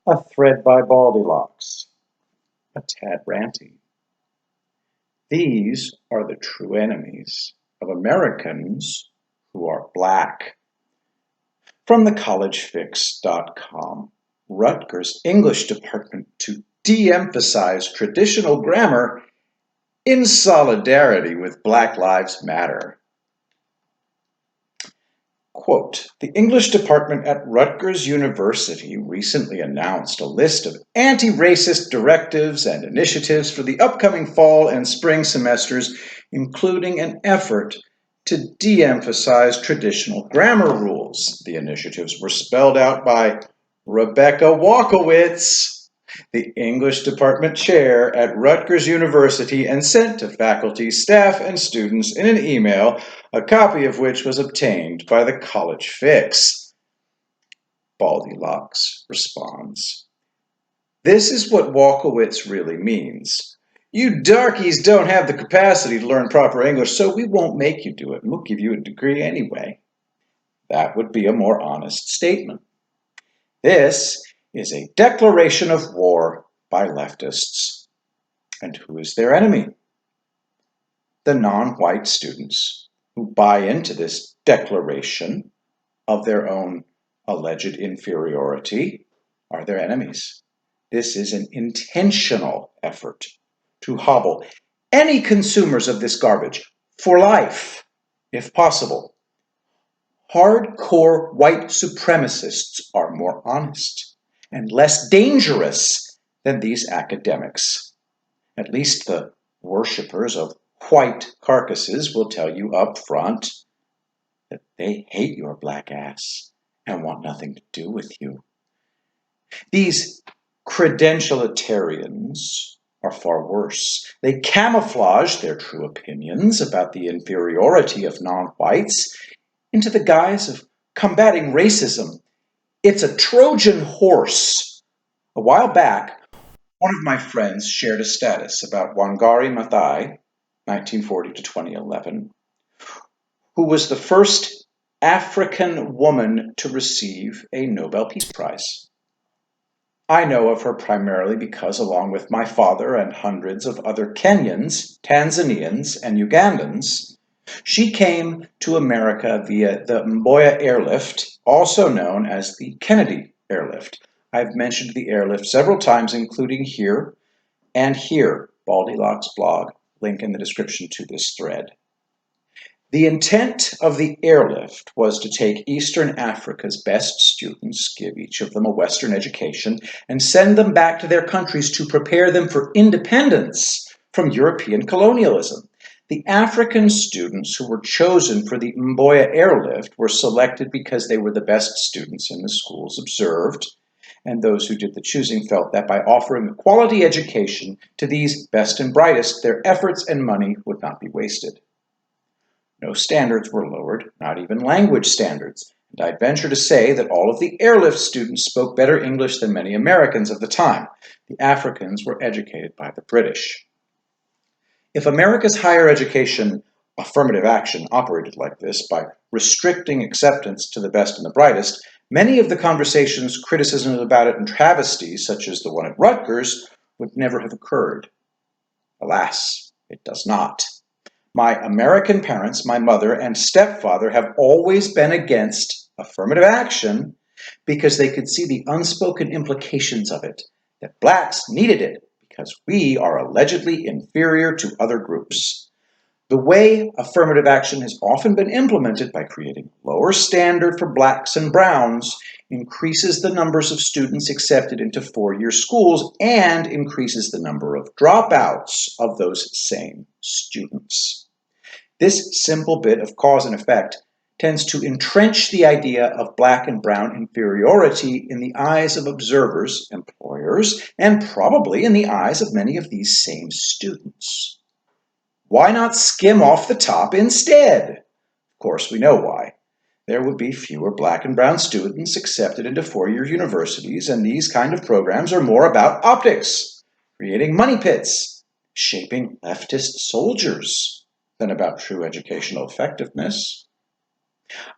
A thread by Baldilocks, a tad ranty. These are the true enemies of Americans who are black. From thecollegefix.com, Rutgers English department to de-emphasize traditional grammar in solidarity with Black Lives Matter. Quote, the English department at Rutgers University recently announced a list of anti-racist directives and initiatives for the upcoming fall and spring semesters, including an effort to de-emphasize traditional grammar rules. The initiatives were spelled out by Rebecca Walkowitz, the English department chair at Rutgers University, and sent to faculty, staff, and students in an email, a copy of which was obtained by the College Fix. Baldilocks responds, this is what Walkowitz really means. You darkies don't have the capacity to learn proper English, so we won't make you do it, and we'll give you a degree anyway. That would be a more honest statement. This is a declaration of war by leftists. And who is their enemy? The non-white students who buy into this declaration of their own alleged inferiority are their enemies. This is an intentional effort to hobble any consumers of this garbage for life, if possible. Hardcore white supremacists are more honest and less dangerous than these academics. At least the worshippers of white carcasses will tell you up front that they hate your black ass and want nothing to do with you. These credentialitarians are far worse. They camouflage their true opinions about the inferiority of non-whites into the guise of combating racism. It's a Trojan horse. A while back, one of my friends shared a status about Wangari Maathai, 1940 to 2011, who was the first African woman to receive a Nobel Peace Prize. I know of her primarily because, along with my father and hundreds of other Kenyans, Tanzanians, and Ugandans, she came to America via the Mboya airlift, also known as the Kennedy airlift. I've mentioned the airlift several times, including here and here, Baldilocks blog, link in the description to this thread. The intent of the airlift was to take Eastern Africa's best students, give each of them a Western education, and send them back to their countries to prepare them for independence from European colonialism. The African students who were chosen for the Mboya airlift were selected because they were the best students in the schools observed, and those who did the choosing felt that by offering a quality education to these best and brightest, their efforts and money would not be wasted. No standards were lowered, not even language standards, and I'd venture to say that all of the airlift students spoke better English than many Americans of the time. The Africans were educated by the British. If America's higher education affirmative action operated like this, by restricting acceptance to the best and the brightest, many of the conversations, criticisms about it, and travesties, such as the one at Rutgers, would never have occurred. Alas, it does not. My American parents, my mother and stepfather, have always been against affirmative action because they could see the unspoken implications of it, that blacks needed it because we are allegedly inferior to other groups. The way affirmative action has often been implemented by creating a lower standard for blacks and browns increases the numbers of students accepted into four-year schools and increases the number of dropouts of those same students. This simple bit of cause and effect tends to entrench the idea of black and brown inferiority in the eyes of observers, employers, and probably in the eyes of many of these same students. Why not skim off the top instead? Of course, we know why. There would be fewer black and brown students accepted into four-year universities, and these kind of programs are more about optics, creating money pits, shaping leftist soldiers, than about true educational effectiveness.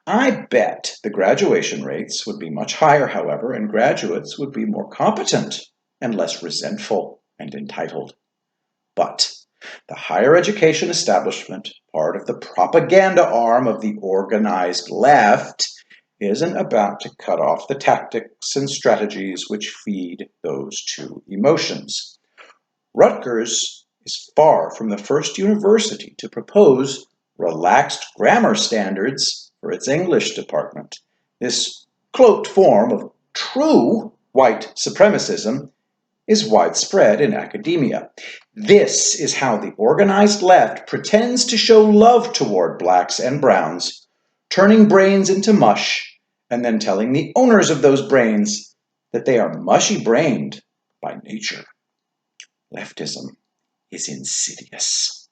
I bet the graduation rates would be much higher, however, and graduates would be more competent and less resentful and entitled. But the higher education establishment, part of the propaganda arm of the organized left, isn't about to cut off the tactics and strategies which feed those two emotions. Rutgers is far from the first university to propose relaxed grammar standards for its English department. This cloaked form of true white supremacism is widespread in academia. This is how the organized left pretends to show love toward blacks and browns, turning brains into mush and then telling the owners of those brains that they are mushy-brained by nature. Leftism is insidious.